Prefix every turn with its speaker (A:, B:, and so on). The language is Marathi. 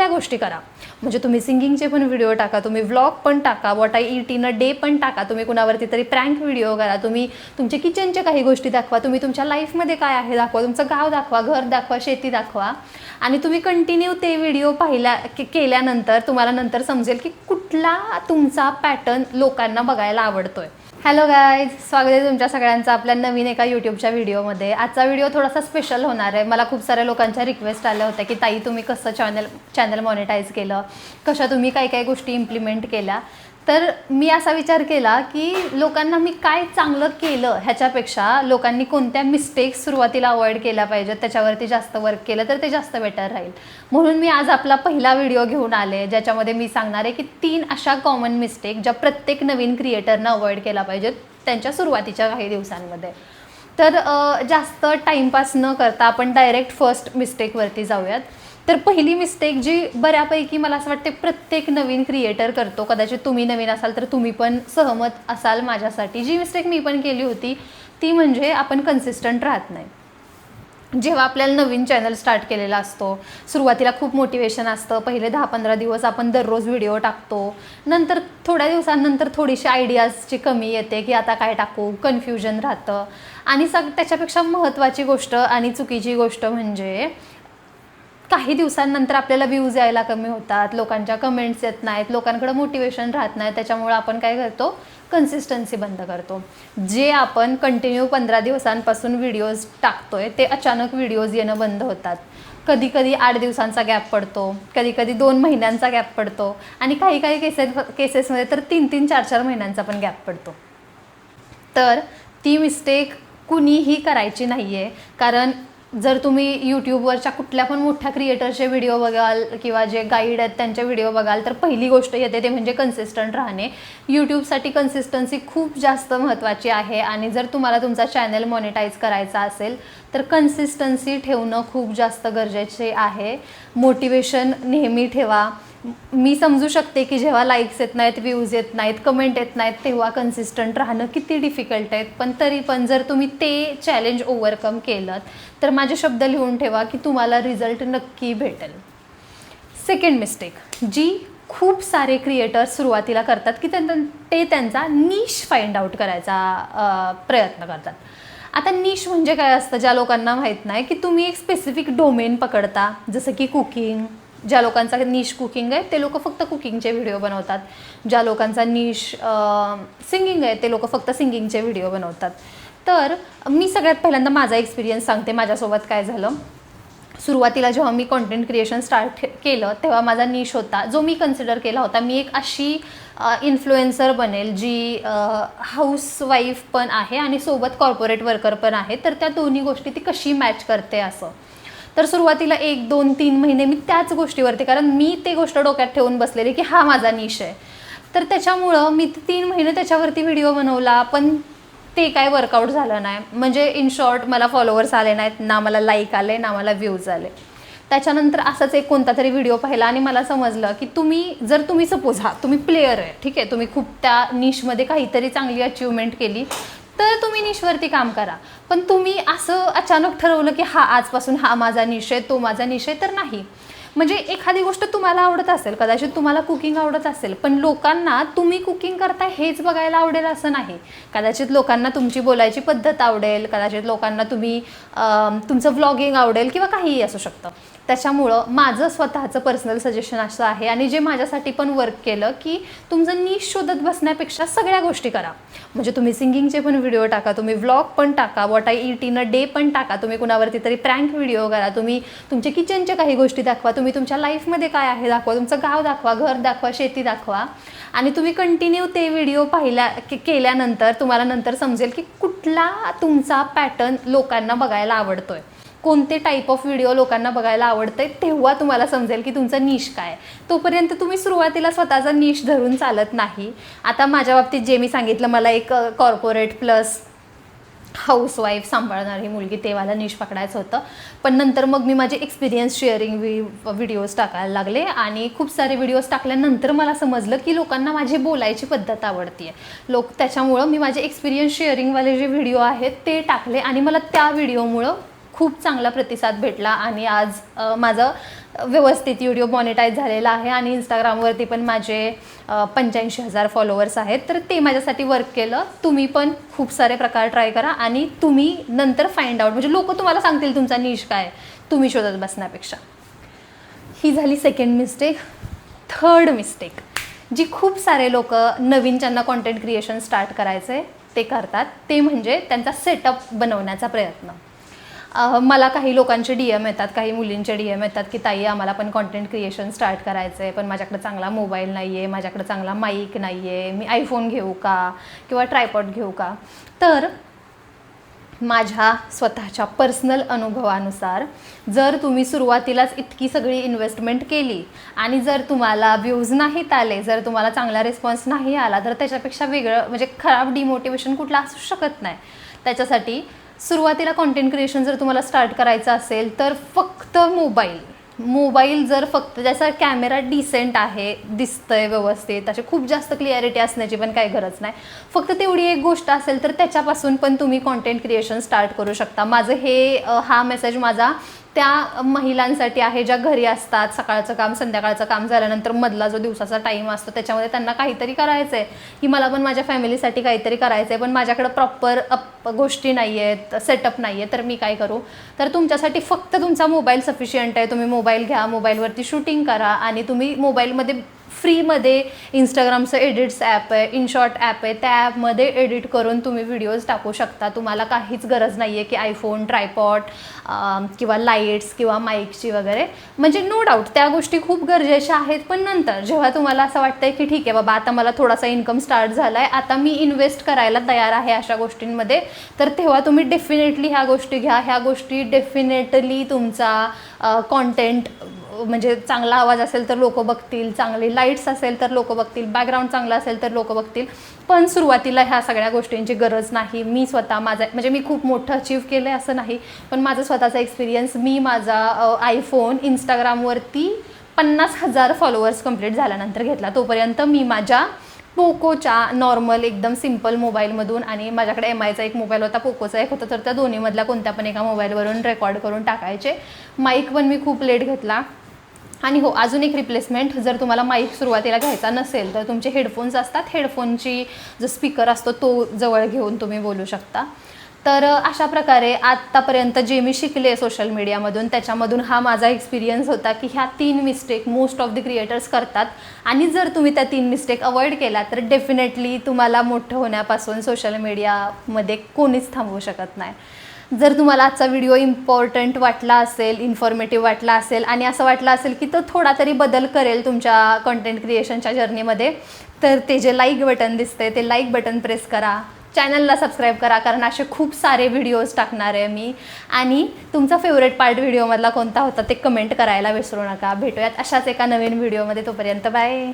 A: सगळ्या गोष्टी करा. म्हणजे तुम्ही सिंगिंगचे पण व्हिडिओ टाका, तुम्ही व्लॉग पण टाका, what I eat in a day पण टाका, तुम्ही कुणावरती तरी प्रँक व्हिडिओ करा, तुम्ही तुमच्या किचनच्या काही गोष्टी दाखवा, तुम्ही तुमच्या लाईफमध्ये काय आहे दाखवा, तुमचं गाव दाखवा, घर दाखवा, शेती दाखवा. आणि तुम्ही कंटिन्यू ते व्हिडिओ केल्यानंतर तुम्हाला नंतर समजेल की कुठला तुमचा पॅटर्न लोकांना बघायला आवडतोय. हॅलो गाईज, स्वागत आहे तुमच्या सगळ्यांचं आपल्या नवीन एका यूट्यूबच्या व्हिडिओमध्ये. आजचा व्हिडिओ थोडासा स्पेशल होणार आहे. मला खूप साऱ्या लोकांच्या रिक्वेस्ट आल्या होत्या की ताई तुम्ही कसं चॅनल मॉनिटाईज केलं, कशा तुम्ही काय गोष्टी इम्प्लिमेंट केल्या. तर मी असा विचार केला की लोकांना मी काय चांगलं केलं ह्याच्यापेक्षा लोकांनी कोणत्या मिस्टेक्स सुरुवातीला अवॉइड केल्या पाहिजेत त्याच्यावरती जास्त वर्क केलं तर ते जास्त बेटर राहील. म्हणून मी आज आपला पहिला व्हिडिओ घेऊन आले ज्याच्यामध्ये मी सांगणार आहे की 3 अशा कॉमन मिस्टेक ज्या प्रत्येक नवीन क्रिएटरनं अवॉइड केला पाहिजेत त्यांच्या सुरुवातीच्या काही दिवसांमध्ये. तर जास्त टाईमपास न करता आपण डायरेक्ट फर्स्ट मिस्टेकवरती जाऊयात. तर पहिली मिस्टेक जी बऱ्यापैकी मला असं वाटते प्रत्येक नवीन क्रिएटर करतो, कदाचित तुम्ही नवीन असाल तर तुम्ही पण सहमत असाल माझ्यासाठी, जी मिस्टेक मी पण केली होती ती म्हणजे आपण कन्सिस्टंट राहत नाही. जेव्हा आपल्याला नवीन चॅनल स्टार्ट केलेला असतो सुरुवातीला खूप मोटिवेशन असतं, पहिले 10-15 दिवस आपण दररोज व्हिडिओ टाकतो, नंतर थोड्या दिवसांनंतर थोडीशी आयडियाजची कमी येते की आता काय टाकू, कन्फ्युजन राहतं. आणि त्याच्यापेक्षा महत्त्वाची गोष्ट आणि चुकीची गोष्ट म्हणजे काही दिवसांनंतर आपल्याला व्ह्यूज यायला कमी होतात, लोकांच्या कमेंट्स येत नाहीत, लोकांकडे मोटिवेशन राहत नाही. त्याच्यामुळे आपण काय करतो, कन्सिस्टन्सी बंद करतो. जे आपण कंटिन्यू 15 दिवसांपासून व्हिडिओज टाकतोय ते अचानक व्हिडिओज येणं बंद होतात. कधी 8 दिवसांचा गॅप पडतो, कधी 2 महिन्यांचा गॅप पडतो आणि काही केसेसमध्ये तर 3-3, 4-4 महिन्यांचा पण गॅप पडतो. तर ती मिस्टेक कुणीही करायची नाही आहे. कारण जर तुम्ही यूट्यूबवरच्या कुठल्या पण मोठ्या क्रिएटरचे व्हिडिओ बघाल किंवा जे गाईड आहेत त्यांचे व्हिडिओ बघाल तर पहिली गोष्ट येते ते म्हणजे कन्सिस्टंट राहणे. यूट्यूबसाठी कन्सिस्टन्सी खूप जास्त महत्त्वाची आहे आणि जर तुम्हाला तुमचा चॅनल मॉनिटाईज करायचा असेल तर कन्सिस्टन्सी ठेवणं खूप जास्त गरजेचे आहे. मोटिवेशन नेहमी ठेवा. मी समजू शकते की जेव्हा लाईक्स येत नाहीत, व्ह्यूज येत नाहीत, कमेंट येत नाहीत तेव्हा कन्सिस्टंट राहणं किती डिफिकल्ट आहेत, पण तरी पण जर तुम्ही ते चॅलेंज ओव्हरकम केलं तर माझे शब्द लिहून ठेवा की तुम्हाला रिझल्ट नक्की भेटेल. सेकंड मिस्टेक जी खूप सारे क्रिएटर्स सुरुवातीला करतात की ते त्यांचा निश फाइंड आउट करायचा प्रयत्न करतात. आता निश म्हणजे काय असतं ज्या लोकांना माहीत नाही की तुम्ही एक स्पेसिफिक डोमेन पकडता, जसं की कुकिंग. ज्या लोकांचा निश कुकिंग आहे ते लोक फक्त कुकिंगचे व्हिडिओ बनवतात. ज्या लोकांचा निश सिंगिंग आहे ते लोक फक्त सिंगिंगचे व्हिडिओ बनवतात. तर मी सगळ्यात पहिल्यांदा माझा एक्सपिरियन्स सांगते. माझ्यासोबत काय झालं, सुरुवातीला जेव्हा मी कॉन्टेंट क्रिएशन स्टार्ट केलं तेव्हा माझा निश होता जो मी कन्सिडर केला होता मी एक अशी इन्फ्लुएन्सर बनेल जी हाऊसवाईफ पण आहे आणि सोबत कॉर्पोरेट वर्कर पण आहे. तर त्या दोन्ही गोष्टी ती कशी मॅच करते असं. तर सुरुवातीला 1, 2, 3 महिने मी त्याच गोष्टीवरती, कारण मी ते गोष्ट डोक्यात ठेवून बसलेली की हा माझा निश आहे. तर त्याच्यामुळं मी 3 महिने त्याच्यावरती व्हिडिओ बनवला पण ते काय वर्कआउट झालं नाही. म्हणजे इन शॉर्ट मला फॉलोअर्स आले नाहीत, ना मला लाईक आले, ना मला व्ह्यूज आले. त्याच्यानंतर असंच एक कोणता तरी व्हिडिओ पाहिला आणि मला समजलं की तुम्ही सपोज तुम्ही प्लेयर आहे, ठीक आहे, तुम्ही खूप त्या निशमध्ये काहीतरी चांगली अचिव्हमेंट केली तर तुम्ही निशवरती काम करा. पण तुम्ही असं अचानक ठरवलं की आजपासून हा माझा निश आहे, तो माझा निश आहे, तर नाही. म्हणजे एखादी गोष्ट तुम्हाला आवडत असेल, कदाचित तुम्हाला कुकिंग आवडत असेल, पण लोकांना तुम्ही कुकिंग करताय हेच बघायला आवडेल असं नाही. कदाचित लोकांना तुमची बोलायची पद्धत आवडेल, कदाचित लोकांना तुमचं व्लॉगिंग आवडेल किंवा काहीही असू शकतं. त्याच्यामुळं माझं स्वतःचं पर्सनल सजेशन असं आहे आणि जे माझ्यासाठी पण वर्क केलं की तुमचं निश शोधत बसण्यापेक्षा सगळ्या गोष्टी करा. म्हणजे तुम्ही सिंगिंगचे पण व्हिडिओ टाका, तुम्ही व्लॉग पण टाका, what I eat in a day पण टाका, तुम्ही कुणावरती तरी प्रँक व्हिडिओ करा, तुम्ही तुमच्या किचनच्या काही गोष्टी दाखवा, तुम्ही तुमच्या लाईफमध्ये काय आहे दाखवा, तुमचं गाव दाखवा, घर दाखवा, शेती दाखवा. आणि तुम्ही कंटिन्यू ते व्हिडिओ केल्यानंतर तुम्हाला नंतर समजेल की कुठला तुमचा पॅटर्न लोकांना बघायला आवडतोय, कोणते टाईप ऑफ व्हिडिओ लोकांना बघायला आवडतंय. तेव्हा तुम्हाला समजेल की तुमचा निश काय. तोपर्यंत तुम्ही सुरुवातीला स्वतःचा निश धरून चालत नाही. आता माझ्या बाबतीत जे मी सांगितलं, मला एक कॉर्पोरेट प्लस हाऊसवाईफ सांभाळणारी मुलगी तेव्हाला निश पकडायचं होतं. पण नंतर मग मी माझे एक्सपिरियन्स शेअरिंग व्हिडिओज टाकायला लागले आणि खूप सारे व्हिडिओज टाकल्यानंतर मला समजलं की लोकांना माझी बोलायची पद्धत आवडते आहे. त्याच्यामुळं मी माझे एक्सपिरियन्स शेअरिंगवाले जे व्हिडिओ आहेत ते टाकले आणि मला त्या व्हिडिओमुळं खूप चांगला प्रतिसाद भेटला आणि आज माझं व्यवस्थित यूट्यूब मॉनिटाईज झालेला आहे आणि इंस्टाग्रामवरती पण माझे 85,000 फॉलोअर्स आहेत. तर ते माझ्यासाठी वर्क केलं. तुम्ही पण खूप सारे प्रकार ट्राय करा आणि तुम्ही नंतर फाइंड आउट, म्हणजे लोक तुम्हाला सांगतील तुमचा निश काय, तुम्ही शोधत बसण्यापेक्षा. ही झाली सेकंड मिस्टेक. थर्ड मिस्टेक जी खूप सारे लोक नवीन ज्यांना कॉन्टेंट क्रिएशन स्टार्ट करायचं आहे ते करतात, ते म्हणजे त्यांचा सेटअप बनवण्याचा प्रयत्न. मला काही लोकांचे DM येतात, काही मुलींचे DM येतात की ताई आम्हाला पण कॉन्टेंट क्रिएशन स्टार्ट करायचं आहे, पण माझ्याकडे चांगला मोबाईल नाही आहे, माझ्याकडे चांगला माईक नाही आहे, मी आयफोन घेऊ का किंवा ट्रायपॉड घेऊ का. तर माझ्या स्वतःच्या पर्सनल अनुभवानुसार जर तुम्ही सुरुवातीलाच इतकी सगळी इन्व्हेस्टमेंट केली आणि जर तुम्हाला व्ह्यूज नाहीत आले, जर तुम्हाला चांगला रिस्पॉन्स नाही आला, तर त्याच्यापेक्षा वेगळं म्हणजे खराब डिमोटिवेशन कुठला असू शकत नाही. त्याच्यासाठी सुरुवातीला कॉन्टेंट क्रिएशन जर तुम्हाला स्टार्ट करायचं असेल तर फक्त मोबाईल जर फक्त ज्याचा कॅमेरा डिसेंट आहे, दिसतंय व्यवस्थित, असे खूप जास्त क्लिअरिटी असण्याची पण काही गरज नाही, फक्त तेवढी एक गोष्ट असेल तर त्याच्यापासून पण तुम्ही कॉन्टेंट क्रिएशन स्टार्ट करू शकता. हा मेसेज माझा त्या महिलांसाठी आहे ज्या घरी असतात, सकाळचं काम संध्याकाळचं काम झाल्यानंतर मधला जो दिवसाचा टाईम असतो त्याच्यामध्ये त्यांना काहीतरी करायचं आहे की मला पण माझ्या फॅमिलीसाठी काहीतरी करायचं आहे, पण माझ्याकडे प्रॉपर गोष्टी नाही आहेत, सेटअप नाही आहे, तर मी काय करू. तर तुमच्यासाठी फक्त तुमचा मोबाईल सफिशियंट आहे. तुम्ही मोबाईल घ्या, मोबाईलवरती शूटिंग करा आणि तुम्ही मोबाईलमध्ये फ्रीमध्ये इंस्टाग्रामचं एडिट्स ॲप आहे, इनशॉट ॲप आहे, त्या ॲपमध्ये एडिट करून तुम्ही व्हिडिओज टाकू शकता. तुम्हाला काहीच गरज नाही आहे की आयफोन, ट्रायपॉड किंवा लाईट्स किंवा माईकची वगैरे. म्हणजे नो डाऊट त्या गोष्टी खूप गरजेच्या आहेत, पण नंतर जेव्हा तुम्हाला असं वाटतंय की ठीक आहे बाबा आता मला थोडासा इन्कम स्टार्ट झाला आहे, आता मी इन्व्हेस्ट करायला तयार आहे अशा गोष्टींमध्ये, तर तेव्हा तुम्ही डेफिनेटली ह्या गोष्टी घ्या. ह्या गोष्टी डेफिनेटली तुमचा कॉन्टेंट, म्हणजे चांगला आवाज असेल तर लोक बघतील, चांगली लाईट्स असेल तर लोक बघतील, बॅकग्राऊंड चांगला असेल तर लोक बघतील, पण सुरुवातीला ह्या सगळ्या गोष्टींची गरज नाही. मी स्वतः म्हणजे मी खूप मोठं अचीव केलं आहे असं नाही, पण माझा स्वतःचा एक्सपिरियन्स, मी माझा आयफोन इंस्टाग्रामवरती 50,000 फॉलोअर्स कंप्लीट झाल्यानंतर घेतला. तोपर्यंत मी माझ्या पोकोच्या नॉर्मल एकदम सिम्पल मोबाईलमधून, आणि माझ्याकडे MIचा एक मोबाईल होता, पोकोचा एक होता, तर त्या दोन्हीमधल्या कोणत्या पण एका मोबाईलवरून रेकॉर्ड करून टाकायचे. माईक पण मी खूप लेट घेतला. आणि हो, अजून एक रिप्लेसमेंट, जर तुम्हाला माईक सुरुवातीला घ्यायचा नसेल तर तुमचे हेडफोन्स असतात, हेडफोनची जो स्पीकर असतो तो जवळ घेऊन तुम्ही बोलू शकता. तर अशा प्रकारे आत्तापर्यंत जे मी शिकले सोशल मीडियामधून त्याच्यामधून हा माझा एक्सपिरियन्स होता की ह्या 3 mistake most of the creators करतात, आणि जर तुम्ही त्या 3 मिस्टेक अवॉइड केल्या तर डेफिनेटली तुम्हाला मोठं होण्यापासून सोशल मीडियामध्ये कोणीच थांबवू शकत नाही. जर तुम्हाला आजचा व्हिडिओ इम्पॉर्टंट वाटला असेल, इन्फॉर्मेटिव्ह वाटला असेल आणि असं वाटलं असेल की तो थोडा तरी बदल करेल तुमच्या कंटेंट क्रिएशनच्या जर्नीमध्ये, तर ते जे लाईक बटन दिसते ते लाईक बटन प्रेस करा, चॅनलला सबस्क्राईब करा, कारण असे खूप सारे व्हिडिओज टाकणार आहे मी. आणि तुमचा फेवरेट पार्ट व्हिडिओमधला कोणता होता ते कमेंट करायला विसरू नका. भेटूयात अशाच एका नवीन व्हिडिओमध्ये. तोपर्यंत बाय.